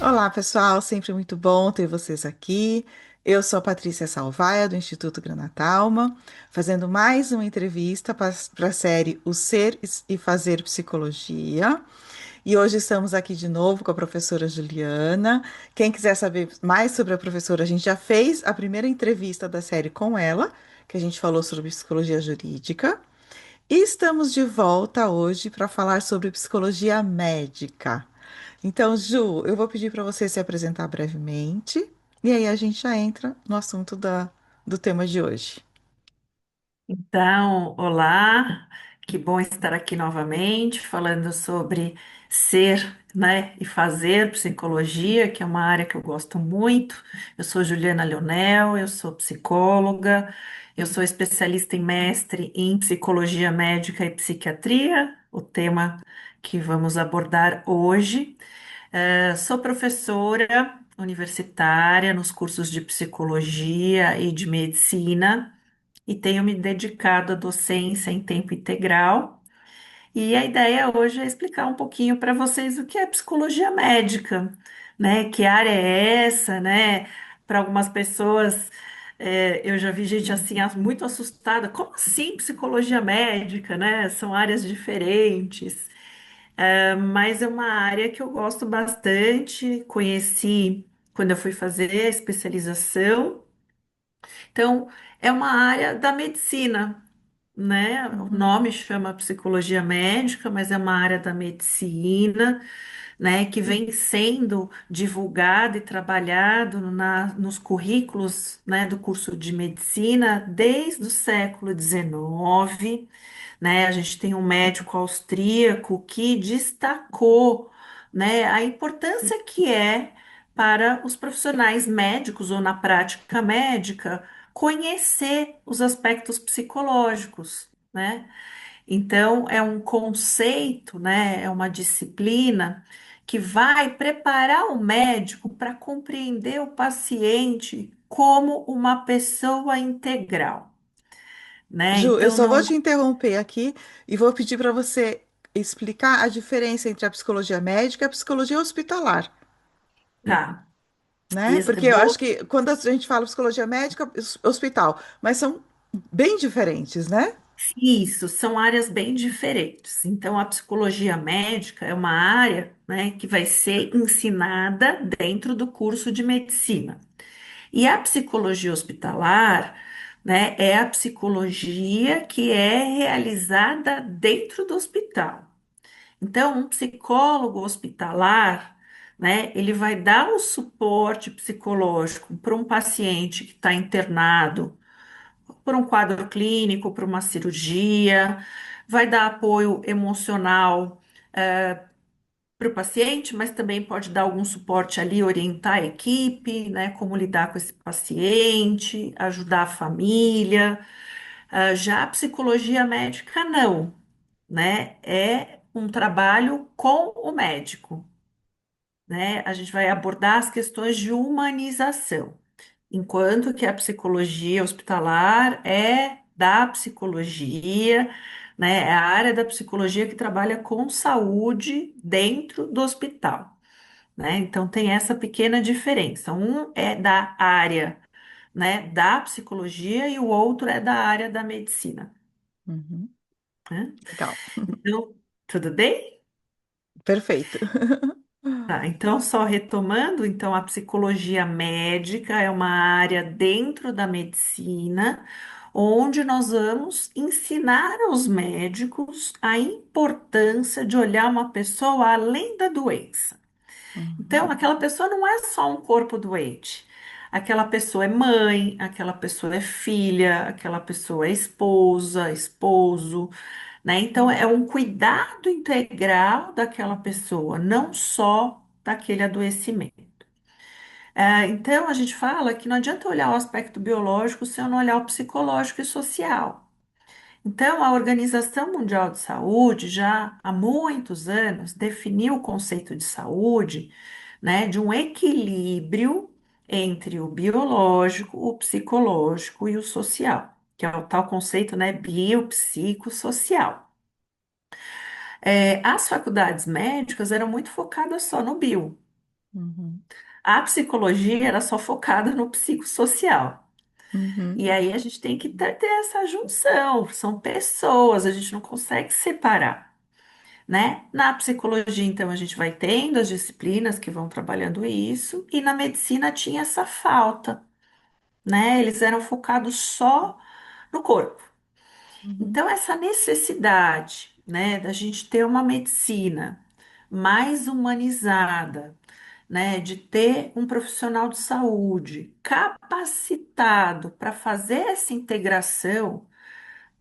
Olá, pessoal, sempre muito bom ter vocês aqui. Eu sou a Patrícia Salvaia, do Instituto Granatalma, fazendo mais uma entrevista para a série O Ser e Fazer Psicologia. E hoje estamos aqui de novo com a professora Juliana. Quem quiser saber mais sobre a professora, a gente já fez a primeira entrevista da série com ela, que a gente falou sobre psicologia jurídica. E estamos de volta hoje para falar sobre psicologia médica. Então, Ju, eu vou pedir para você se apresentar brevemente e aí a gente já entra no assunto do tema de hoje. Então, olá, que bom estar aqui novamente falando sobre ser, né, e fazer psicologia, que é uma área que eu gosto muito. Eu sou Juliana Leonel, eu sou psicóloga, eu sou especialista em mestre em psicologia médica e psiquiatria, o tema que vamos abordar hoje. Sou professora universitária nos cursos de psicologia e de medicina e tenho me dedicado à docência em tempo integral. E a ideia hoje é explicar um pouquinho para vocês o que é psicologia médica, né? Que área é essa, né? Para algumas pessoas, eu já vi gente assim muito assustada. Como assim psicologia médica, né? São áreas diferentes. Mas é uma área que eu gosto bastante. Conheci quando eu fui fazer a especialização. Então, é uma área da medicina, né? O Uhum. nome chama psicologia médica, mas é uma área da medicina, né? Que vem sendo divulgado e trabalhado nos currículos, né? Do curso de medicina desde o século XIX, né? A gente tem um médico austríaco que destacou, né? A importância que é para os profissionais médicos ou na prática médica conhecer os aspectos psicológicos, né? Então, é um conceito, né? É uma disciplina que vai preparar o médico para compreender o paciente como uma pessoa integral, né? Ju, eu Então, só vou não. te interromper aqui e vou pedir para você explicar a diferença entre a psicologia médica e a psicologia hospitalar, Tá. né? Porque eu acho Vou. que quando a gente fala psicologia médica, hospital, mas são bem diferentes, né? Isso, são áreas bem diferentes. Então, a psicologia médica é uma área, né, que vai ser ensinada dentro do curso de medicina. E a psicologia hospitalar, né, é a psicologia que é realizada dentro do hospital. Então, um psicólogo hospitalar, né, ele vai dar o suporte psicológico para um paciente que está internado por um quadro clínico, por uma cirurgia, vai dar apoio emocional para o paciente, mas também pode dar algum suporte ali, orientar a equipe, né, como lidar com esse paciente, ajudar a família. Já a psicologia médica, não, né? É um trabalho com o médico, né? A gente vai abordar as questões de humanização. Enquanto que a psicologia hospitalar é da psicologia, né? É a área da psicologia que trabalha com saúde dentro do hospital, né? Então tem essa pequena diferença. Um é da área, né, da psicologia e o outro é da área da medicina, Uhum. né? Legal. Então, tudo bem? Perfeito. Tá, então, só retomando, então, a psicologia médica é uma área dentro da medicina, onde nós vamos ensinar aos médicos a importância de olhar uma pessoa além da doença. Então, Uhum. aquela pessoa não é só um corpo doente. Aquela pessoa é mãe, aquela pessoa é filha, aquela pessoa é esposa, esposo, né? Então, é um cuidado integral daquela pessoa, não só daquele adoecimento. Então, a gente fala que não adianta olhar o aspecto biológico se eu não olhar o psicológico e social. Então, a Organização Mundial de Saúde já há muitos anos definiu o conceito de saúde, né, de um equilíbrio entre o biológico, o psicológico e o social, que é o tal conceito, né, biopsicossocial. As faculdades médicas eram muito focadas só no bio, Uhum. A psicologia era só focada no psicossocial. Uhum. E aí a gente tem que ter essa junção, são pessoas, a gente não consegue separar, né? Na psicologia, então, a gente vai tendo as disciplinas que vão trabalhando isso, e na medicina tinha essa falta, né? Eles eram focados só no corpo. Uhum. Então, essa necessidade, né, da gente ter uma medicina mais humanizada, né, de ter um profissional de saúde capacitado para fazer essa integração,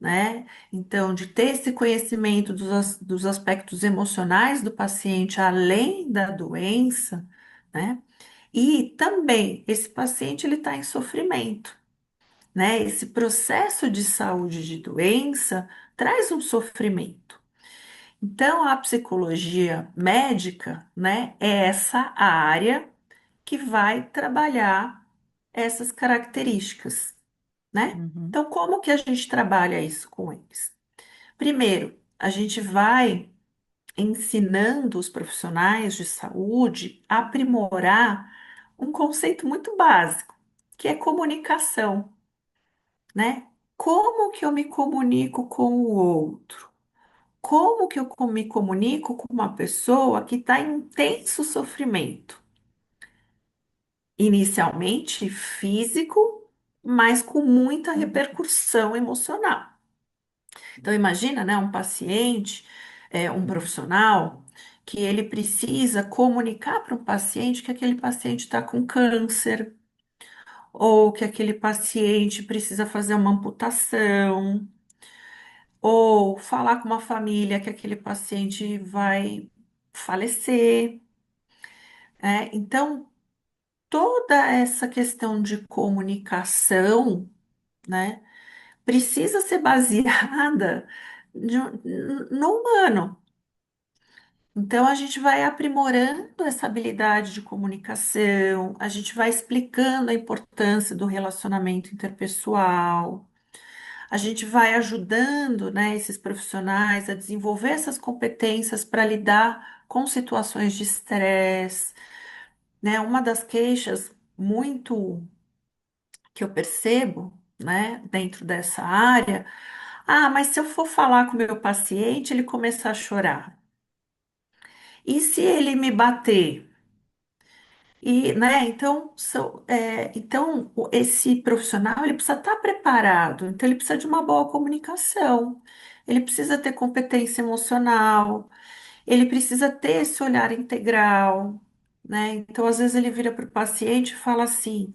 né? Então, de ter esse conhecimento dos aspectos emocionais do paciente além da doença, né? E também esse paciente ele está em sofrimento, né? Esse processo de saúde de doença traz um sofrimento. Então, a psicologia médica, né, é essa área que vai trabalhar essas características, né? Uhum. Então, como que a gente trabalha isso com eles? Primeiro, a gente vai ensinando os profissionais de saúde a aprimorar um conceito muito básico, que é comunicação, né? Como que eu me comunico com o outro? Como que eu me comunico com uma pessoa que está em intenso sofrimento? Inicialmente físico, mas com muita repercussão emocional. Então, imagina, né, um paciente, um profissional, que ele precisa comunicar para um paciente que aquele paciente está com câncer, ou que aquele paciente precisa fazer uma amputação, ou falar com uma família que aquele paciente vai falecer, né? Então, toda essa questão de comunicação, né, precisa ser baseada no humano. Então, a gente vai aprimorando essa habilidade de comunicação, a gente vai explicando a importância do relacionamento interpessoal, a gente vai ajudando, né, esses profissionais a desenvolver essas competências para lidar com situações de estresse, né? Uma das queixas muito que eu percebo, né, dentro dessa área, mas se eu for falar com o meu paciente, ele começar a chorar. E se ele me bater? E, né, então, então esse profissional ele precisa estar preparado, então ele precisa de uma boa comunicação, ele precisa ter competência emocional, ele precisa ter esse olhar integral, né? Então, às vezes ele vira para o paciente e fala assim: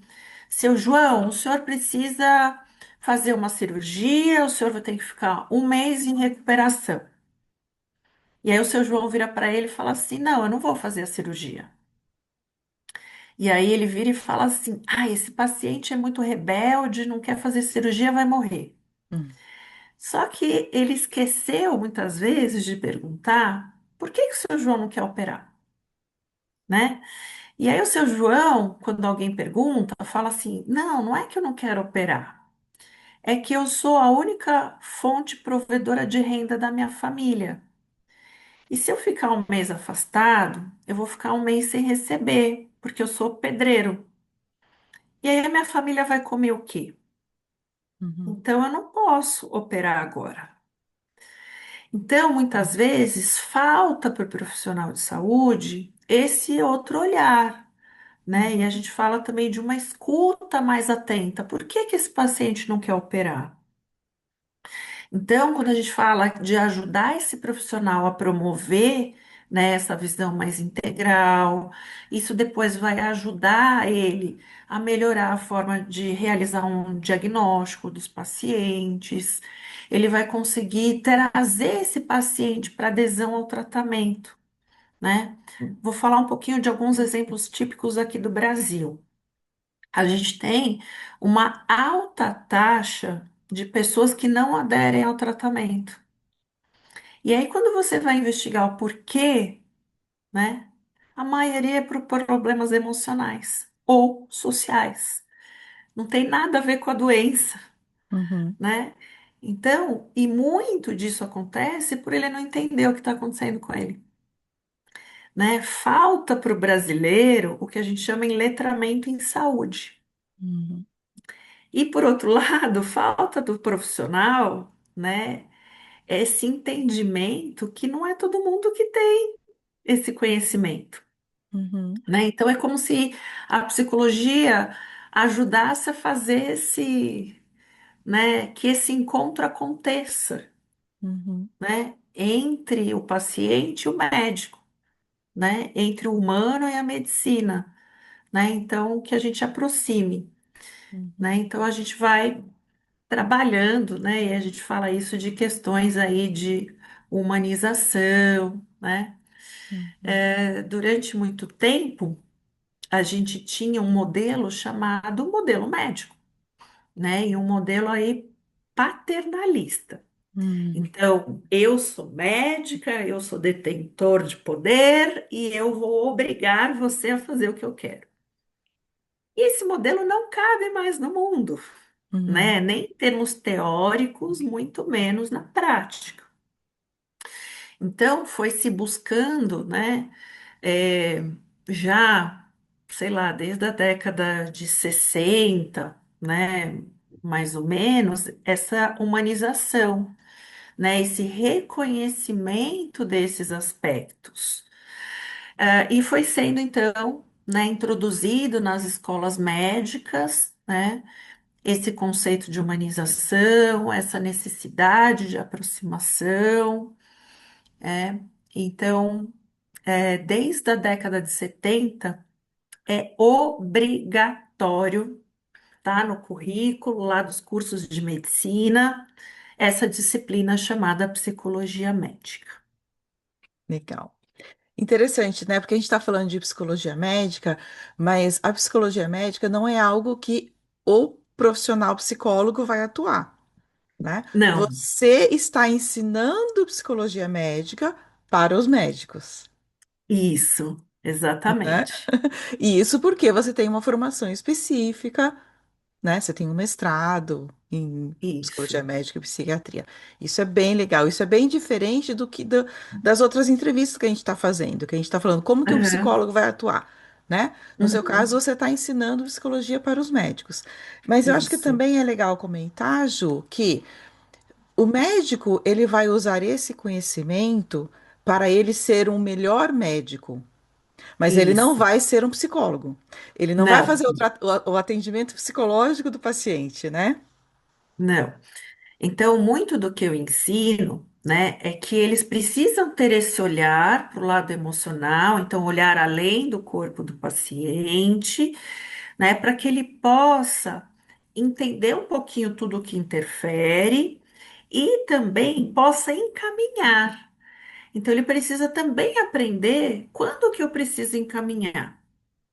Seu João, o senhor precisa fazer uma cirurgia, o senhor vai ter que ficar um mês em recuperação. E aí o seu João vira para ele e fala assim: Não, eu não vou fazer a cirurgia. E aí ele vira e fala assim: esse paciente é muito rebelde, não quer fazer cirurgia, vai morrer. Uhum. Só que ele esqueceu muitas vezes de perguntar por que que o seu João não quer operar, né? E aí o seu João, quando alguém pergunta, fala assim: Não, não é que eu não quero operar, é que eu sou a única fonte provedora de renda da minha família. E se eu ficar um mês afastado, eu vou ficar um mês sem receber, porque eu sou pedreiro. E aí a minha família vai comer o quê? Uhum. Então, eu não posso operar agora. Então, muitas vezes, falta para o profissional de saúde esse outro olhar, né? E a Uhum. gente fala também de uma escuta mais atenta. Por que que esse paciente não quer operar? Então, quando a gente fala de ajudar esse profissional a promover, né, essa visão mais integral, isso depois vai ajudar ele a melhorar a forma de realizar um diagnóstico dos pacientes. Ele vai conseguir trazer esse paciente para adesão ao tratamento, né? Vou falar um pouquinho de alguns exemplos típicos aqui do Brasil. A gente tem uma alta taxa de pessoas que não aderem ao tratamento. E aí, quando você vai investigar o porquê, né? A maioria é por problemas emocionais ou sociais. Não tem nada a ver com a doença, Uhum. né? Então, e muito disso acontece por ele não entender o que está acontecendo com ele. né? Falta para o brasileiro o que a gente chama em letramento em saúde. Uhum, E por outro lado, falta do profissional, né? Esse entendimento que não é todo mundo que tem esse conhecimento, uhum, né? Então é como se a psicologia ajudasse a fazer né, que esse encontro aconteça, uhum, né, entre o paciente e o médico, né, entre o humano e a medicina, né? Então que a gente aproxime, né? uhum, Então a gente vai trabalhando, né? E a gente fala isso de questões aí de humanização, né? uhum, Durante muito tempo, a gente tinha um modelo chamado modelo médico, né? E um modelo aí paternalista. uhum, Então, eu sou médica, eu sou detentor de poder e eu vou obrigar você a fazer o que eu quero. E esse modelo não cabe mais no mundo, uhum, né? Nem em termos teóricos, muito menos na prática. Então, foi se buscando, né? é, já, sei lá, desde a década de 60, né, mais ou menos, essa humanização, né, esse reconhecimento desses aspectos. E foi sendo, então, né, introduzido nas escolas médicas, né, esse conceito de humanização, essa necessidade de aproximação, né. Então, desde a década de 70, é obrigatório, tá, no currículo lá dos cursos de medicina, essa disciplina chamada psicologia médica. legal. Interessante, né? Porque a gente está falando de psicologia médica, mas a psicologia médica não é algo que o profissional psicólogo vai atuar, né? Não, Você está ensinando psicologia médica para os médicos, isso, né? exatamente. E isso porque você tem uma formação específica, né? Você tem um mestrado em psicologia Isso. médica e psiquiatria. Isso é bem legal. Isso é bem diferente do que das outras entrevistas que a gente está fazendo, que a gente está falando como que o Aham, psicólogo vai atuar, né? No seu caso, uhum, você está ensinando psicologia para os médicos. Mas eu acho que isso, também é legal comentar, Ju, que o médico ele vai usar esse conhecimento para ele ser um melhor médico. Mas ele não isso. vai ser um psicólogo. Ele não vai Não, fazer o atendimento psicológico do paciente, né? não. Então, muito do que eu ensino, né, é que eles precisam ter esse olhar para o lado emocional, então olhar além do corpo do paciente, né, para que ele possa entender um pouquinho tudo o que interfere e também possa encaminhar. Então, ele precisa também aprender quando que eu preciso encaminhar,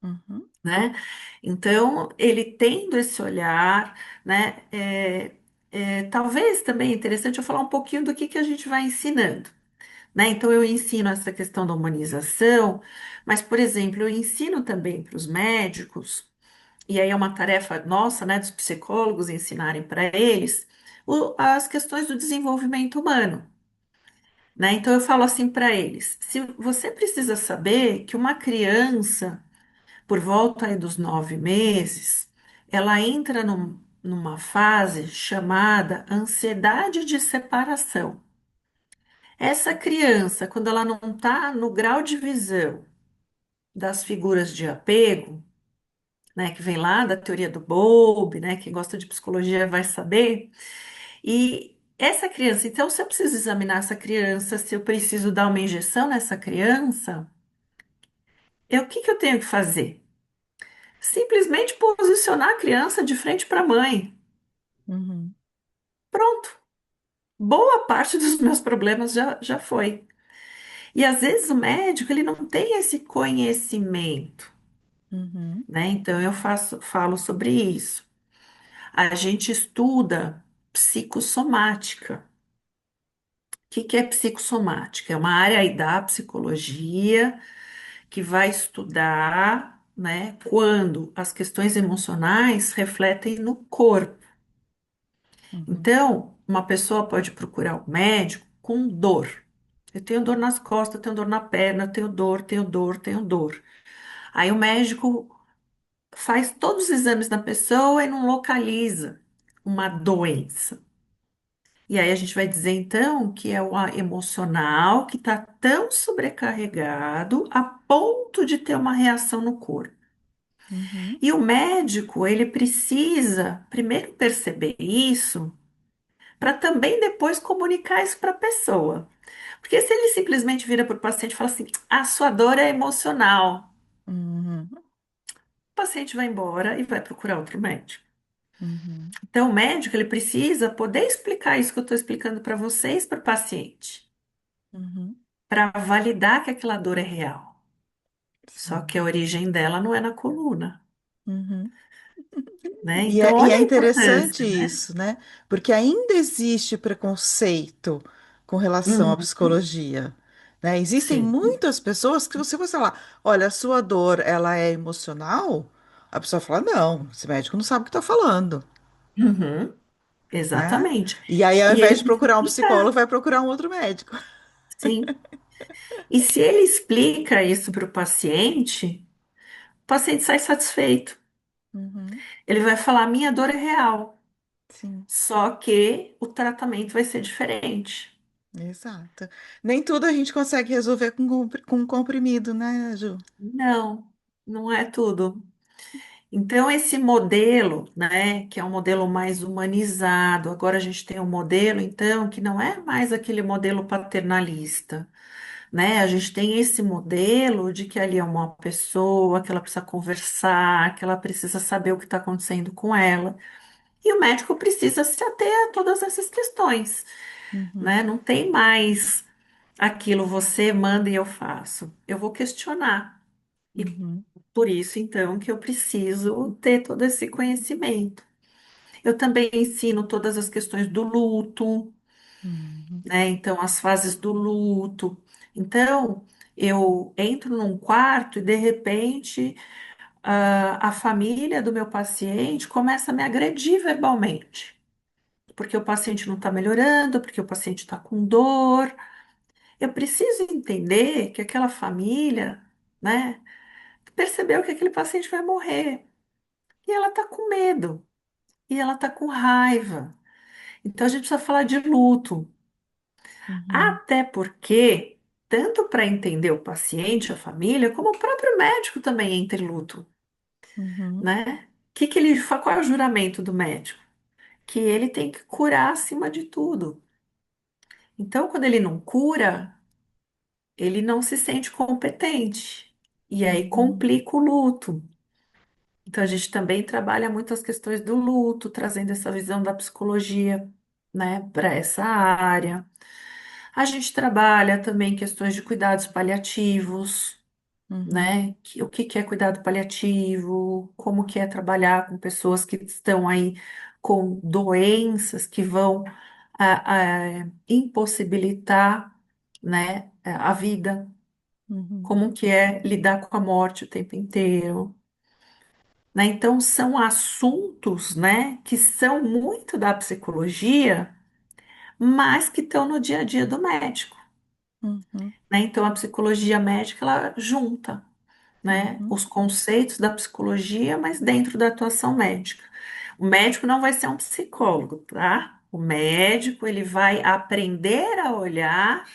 Uhum, né? Então, ele tendo esse olhar, né? Talvez também é interessante eu falar um pouquinho do que a gente vai ensinando, né? Então, eu ensino essa questão da humanização, mas, por exemplo, eu ensino também para os médicos, e aí é uma tarefa nossa, né, dos psicólogos ensinarem para eles as questões do desenvolvimento humano. Né? Então eu falo assim para eles: se você precisa saber que uma criança por volta aí dos 9 meses, ela entra numa fase chamada ansiedade de separação. Essa criança, quando ela não está no grau de visão das figuras de apego, né, que vem lá da teoria do Bowlby, né, quem gosta de psicologia vai saber, e essa criança, então, se eu preciso examinar essa criança, se eu preciso dar uma injeção nessa criança, o que que eu tenho que fazer? Simplesmente posicionar a criança de frente para a mãe. uhum, Pronto. Boa parte dos meus problemas já foi. E às vezes o médico ele não tem esse conhecimento, uhum, né? Então falo sobre isso. A gente estuda psicossomática. O que que é psicossomática? É uma área aí da psicologia que vai estudar, né, quando as questões emocionais refletem no corpo. uhum, Então, uma pessoa pode procurar o médico com dor. Eu tenho dor nas costas, eu tenho dor na perna, eu tenho dor, tenho dor, tenho dor. Aí o médico faz todos os exames na pessoa e não localiza uma doença. E aí a gente vai dizer então que é o emocional que está tão sobrecarregado a ponto de ter uma reação no corpo. Uhum, E o médico, ele precisa primeiro perceber isso para também depois comunicar isso para a pessoa. Porque se ele simplesmente vira para o paciente e fala assim: a sua dor é emocional, uhum, o paciente vai embora e vai procurar outro médico. uhum, Então, o médico, ele precisa poder explicar isso que eu estou explicando para vocês, para o paciente, uhum, para validar que aquela dor é real. Só que sim. a origem dela não é na coluna, Uhum. né? E Então, é olha a interessante importância, né? isso, né? Porque ainda existe preconceito com relação à Uhum, psicologia, né? Existem sim. muitas pessoas que você vai falar, olha, a sua dor, ela é emocional? A pessoa fala, não, esse médico não sabe o que está falando, Uhum, né? exatamente. E aí, ao E ele invés de precisa procurar um psicólogo, explicar, vai procurar um outro médico. sim. E se ele explica isso para o paciente sai satisfeito. Uhum, Ele vai falar: minha dor é real, sim, só que o tratamento vai ser diferente. exato. Nem tudo a gente consegue resolver com comprimido, né, Ju? Não, não é tudo. Então, esse modelo, né, que é um modelo mais humanizado, agora a gente tem um modelo, então, que não é mais aquele modelo paternalista, né? A gente tem esse modelo de que ali é uma pessoa, que ela precisa conversar, que ela precisa saber o que está acontecendo com ela. E o médico precisa se ater a todas essas questões, Uhum, né? Não tem mais aquilo você manda e eu faço. Eu vou questionar. E uhum, por isso, então, que eu preciso ter todo esse conhecimento. Eu também ensino todas as questões do luto, uhum, né? Então, as fases do luto. Então, eu entro num quarto e, de repente, a família do meu paciente começa a me agredir verbalmente. Porque o paciente não está melhorando, porque o paciente está com dor. Eu preciso entender que aquela família, né, percebeu que aquele paciente vai morrer. E ela está com medo, e ela está com raiva. Então a gente precisa falar de luto. uhum, Até porque, tanto para entender o paciente, a família, como o próprio médico também entra em luto, uhum, né? Qual é o juramento do médico? Que ele tem que curar acima de tudo. Então, quando ele não cura, ele não se sente competente. E aí uhum, complica o luto. Então, a gente também trabalha muito as questões do luto, trazendo essa visão da psicologia, né, para essa área. A gente trabalha também questões de cuidados paliativos, uhum, né? O que que é cuidado paliativo, como que é trabalhar com pessoas que estão aí com doenças que vão impossibilitar, né, a vida, uhum, como que é lidar com a morte o tempo inteiro, né? Então são assuntos, né, que são muito da psicologia, mas que estão no dia a dia do médico, uhum, né? Então a psicologia médica ela junta, né, uhum, os conceitos da psicologia, mas dentro da atuação médica. O médico não vai ser um psicólogo, tá? O médico ele vai aprender a olhar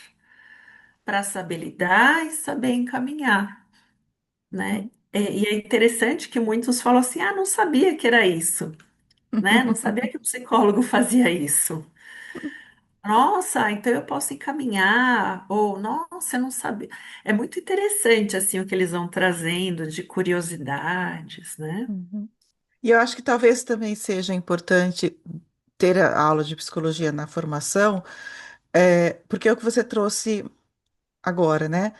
para saber lidar e saber encaminhar, né? uhum. E é interessante que muitos falam assim: ah, não sabia que era isso, né? Não sabia que o psicólogo fazia isso. Nossa, então eu posso encaminhar, ou nossa, eu não sabia. É muito interessante assim o que eles vão trazendo de curiosidades, né? Uhum. E eu acho que talvez também seja importante ter a aula de psicologia na formação, porque é o que você trouxe agora, né?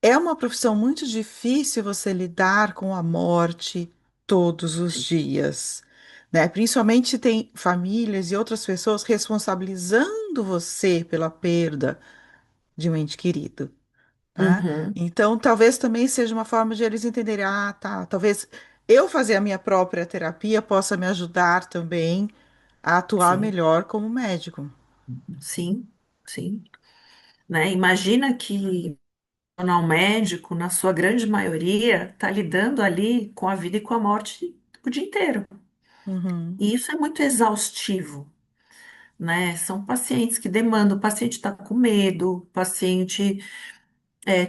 É uma profissão muito difícil você lidar com a morte todos os dias, né? Principalmente se tem famílias e outras pessoas responsabilizando você pela perda de um ente querido. Tá? Uhum, Então, talvez também seja uma forma de eles entenderem, ah, tá, talvez eu fazer a minha própria terapia possa me ajudar também a atuar sim, melhor como médico. sim, sim. né? Imagina que o profissional médico, na sua grande maioria, está lidando ali com a vida e com a morte o dia inteiro. Uhum, E isso é muito exaustivo, né? São pacientes que demandam, o paciente está com medo, o paciente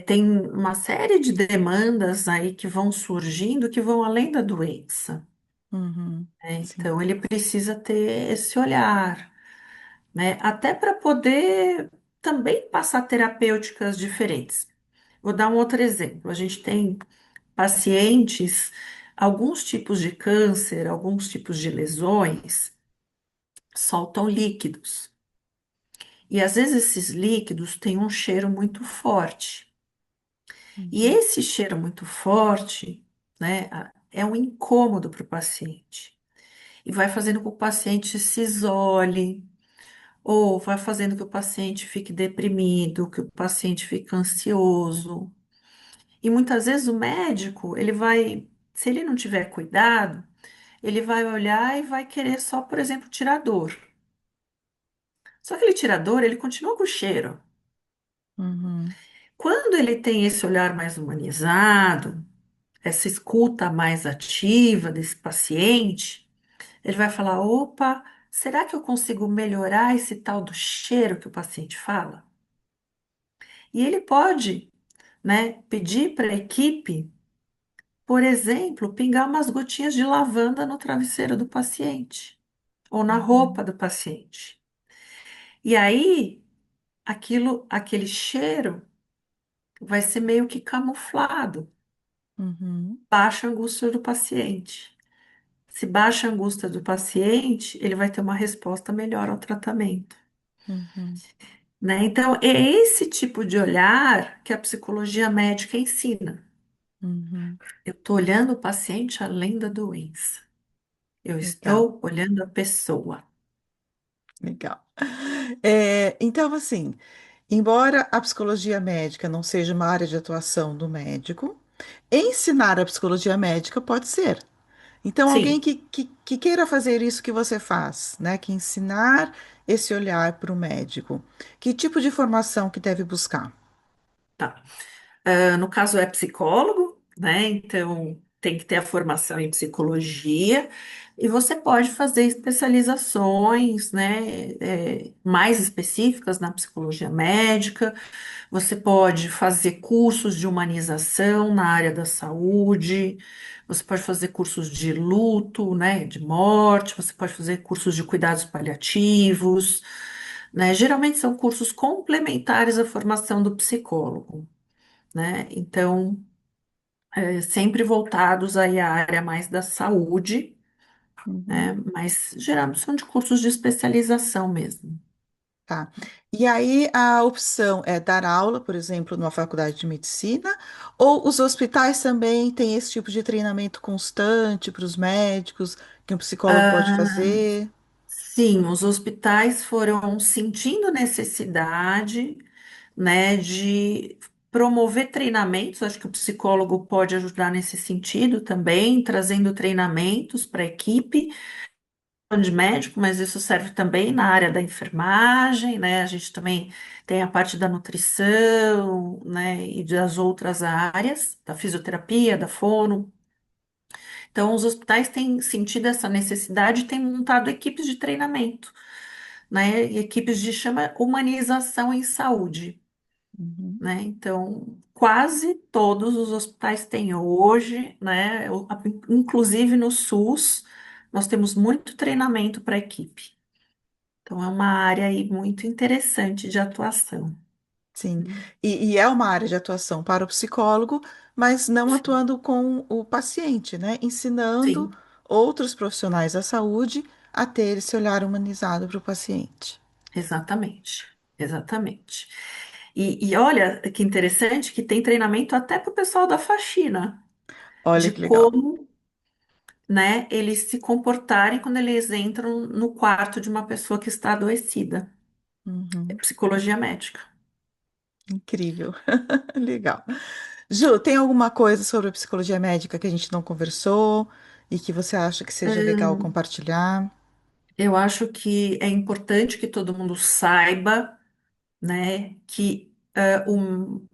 tem uma série de demandas aí que vão surgindo que vão além da doença, uhum, né? sim, Então ele precisa ter esse olhar, né? Até para poder também passar terapêuticas diferentes. Vou dar um outro exemplo. A gente tem pacientes, alguns tipos de câncer, alguns tipos de lesões soltam líquidos. E às vezes esses líquidos têm um cheiro muito forte. E uhum, esse cheiro muito forte, né, é um incômodo para o paciente. E vai fazendo com que o paciente se isole, ou vai fazendo que o paciente fique deprimido, que o paciente fique ansioso. E muitas vezes o médico, ele vai, se ele não tiver cuidado, ele vai olhar e vai querer só, por exemplo, tirar dor. Só que ele tira dor, ele continua com o cheiro. uhum, Quando ele tem esse olhar mais humanizado, essa escuta mais ativa desse paciente, ele vai falar: opa, será que eu consigo melhorar esse tal do cheiro que o paciente fala? E ele pode, né, pedir para a equipe, por exemplo, pingar umas gotinhas de lavanda no travesseiro do paciente ou na roupa uhum, do paciente. E aí, aquele cheiro vai ser meio que camuflado, uhum, baixa a angústia do paciente. Se baixa a angústia do paciente, ele vai ter uma resposta melhor ao tratamento, uhum, né? Então, é esse tipo de olhar que a psicologia médica ensina. uhum. Eu estou olhando o paciente além da doença. Eu Legal, estou olhando a pessoa. legal. Então, assim, embora a psicologia médica não seja uma área de atuação do médico, ensinar a psicologia médica pode ser. Então, alguém Sim, que queira fazer isso que você faz, né? Que ensinar esse olhar para o médico. Que tipo de formação que deve buscar? tá. No caso, é psicólogo, né? Então, tem que ter a formação em psicologia. E você pode fazer especializações, né, mais específicas na psicologia médica. Você pode fazer cursos de humanização na área da saúde, você pode fazer cursos de luto, né, de morte, você pode fazer cursos de cuidados paliativos, né? Geralmente são cursos complementares à formação do psicólogo, né? Então, sempre voltados aí à área mais da saúde, né? Uhum. Mas geralmente são de cursos de especialização mesmo. Tá. E aí a opção é dar aula, por exemplo, numa faculdade de medicina, ou os hospitais também têm esse tipo de treinamento constante para os médicos, que um psicólogo pode Ah, fazer? sim, os hospitais foram sentindo necessidade, né, de promover treinamentos. Acho que o psicólogo pode ajudar nesse sentido também, trazendo treinamentos para a equipe de médico, mas isso serve também na área da enfermagem, né? A gente também tem a parte da nutrição, né, e das outras áreas, da fisioterapia, da fono. Então, os hospitais têm sentido essa necessidade e têm montado equipes de treinamento, né? E equipes de chama humanização em saúde, Uhum, né? Então, quase todos os hospitais têm hoje, né? Inclusive no SUS, nós temos muito treinamento para a equipe. Então, é uma área aí muito interessante de atuação. sim. E é uma área de atuação para o psicólogo, mas não atuando com o paciente, né? Ensinando Sim, outros profissionais da saúde a ter esse olhar humanizado para o paciente. exatamente, exatamente. E olha que interessante que tem treinamento até para o pessoal da faxina, Olha de que legal. como, né, eles se comportarem quando eles entram no quarto de uma pessoa que está adoecida. É Uhum, psicologia médica. incrível. Legal. Ju, tem alguma coisa sobre a psicologia médica que a gente não conversou e que você acha que seja legal Hum, compartilhar? eu acho que é importante que todo mundo saiba, né, que um,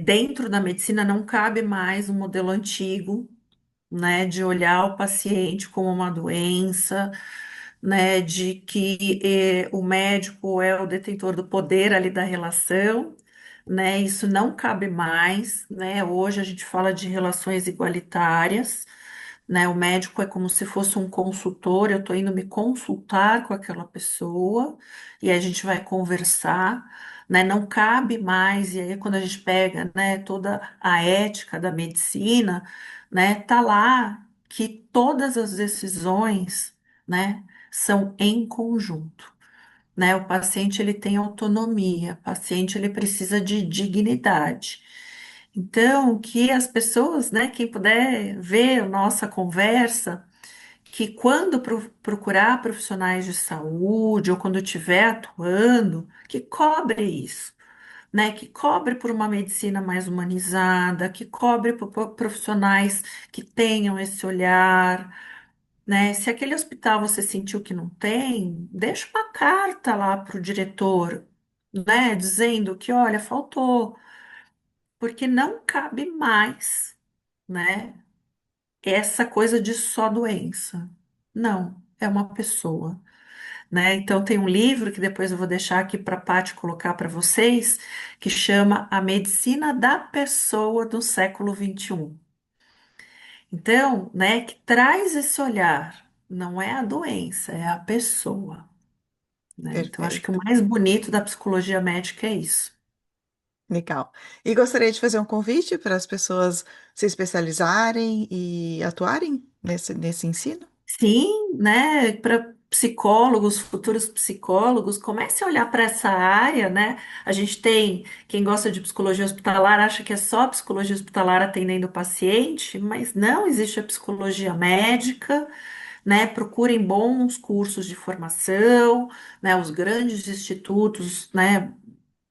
dentro da medicina não cabe mais um modelo antigo, né, de olhar o paciente como uma doença, né, de que o médico é o detentor do poder ali da relação, né, isso não cabe mais, né, hoje a gente fala de relações igualitárias, né, o médico é como se fosse um consultor, eu estou indo me consultar com aquela pessoa e a gente vai conversar, né, não cabe mais, e aí quando a gente pega, né, toda a ética da medicina, né, tá lá que todas as decisões, né, são em conjunto, né? O paciente ele tem autonomia, o paciente ele precisa de dignidade. Então, que as pessoas, né, quem puder ver a nossa conversa, que quando procurar profissionais de saúde ou quando estiver atuando, que cobre isso, né? Que cobre por uma medicina mais humanizada, que cobre por profissionais que tenham esse olhar, né? Se aquele hospital você sentiu que não tem, deixa uma carta lá para o diretor, né? Dizendo que, olha, faltou, porque não cabe mais, né? Essa coisa de só doença. Não, é uma pessoa, né? Então tem um livro que depois eu vou deixar aqui para a Paty colocar para vocês, que chama A Medicina da Pessoa do Século XXI. Então, né, que traz esse olhar, não é a doença, é a pessoa, né? Então, acho que o Perfeito. mais bonito da psicologia médica é isso. Legal. E gostaria de fazer um convite para as pessoas se especializarem e atuarem nesse ensino? Sim, né? Para psicólogos, futuros psicólogos, comece a olhar para essa área, né? A gente tem, quem gosta de psicologia hospitalar acha que é só psicologia hospitalar atendendo o paciente, mas não, existe a psicologia médica, né? Procurem bons cursos de formação, né? Os grandes institutos, né?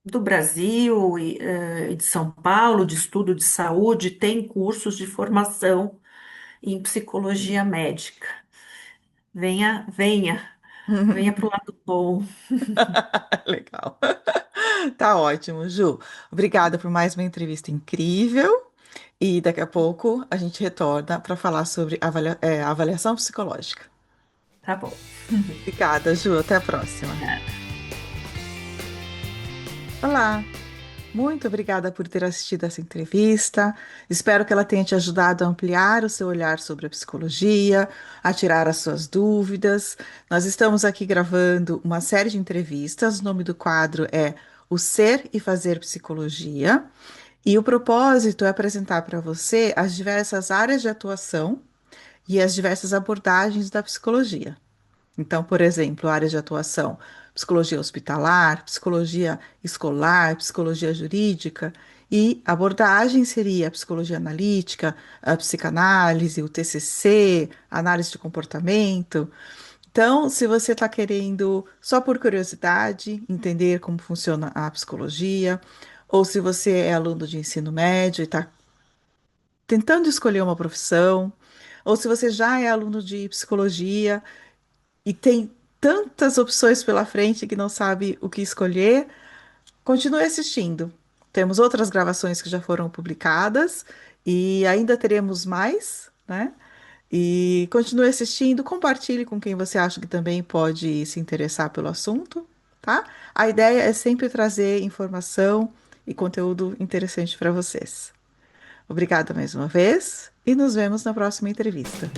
Do Brasil e de São Paulo, de estudo de saúde, têm cursos de formação em psicologia médica. Venha, venha, venha para o lado bom. Legal. Tá ótimo, Ju. Obrigada por mais uma entrevista incrível. E daqui a pouco a gente retorna para falar sobre avaliação psicológica. Tá bom. Obrigada, Ju. Até a próxima. Obrigada. Olá. Muito obrigada por ter assistido essa entrevista. Espero que ela tenha te ajudado a ampliar o seu olhar sobre a psicologia, a tirar as suas dúvidas. Nós estamos aqui gravando uma série de entrevistas. O nome do quadro é O Ser e Fazer Psicologia. E o propósito é apresentar para você as diversas áreas de atuação e as diversas abordagens da psicologia. Então, por exemplo, áreas de atuação: psicologia hospitalar, psicologia escolar, psicologia jurídica, e abordagem seria a psicologia analítica, a psicanálise, o TCC, análise de comportamento. Então, se você está querendo, só por curiosidade, entender como funciona a psicologia, ou se você é aluno de ensino médio e está tentando escolher uma profissão, ou se você já é aluno de psicologia e tem tantas opções pela frente que não sabe o que escolher, continue assistindo. Temos outras gravações que já foram publicadas e ainda teremos mais, né? E continue assistindo, compartilhe com quem você acha que também pode se interessar pelo assunto, tá? A ideia é sempre trazer informação e conteúdo interessante para vocês. Obrigada mais uma vez e nos vemos na próxima entrevista.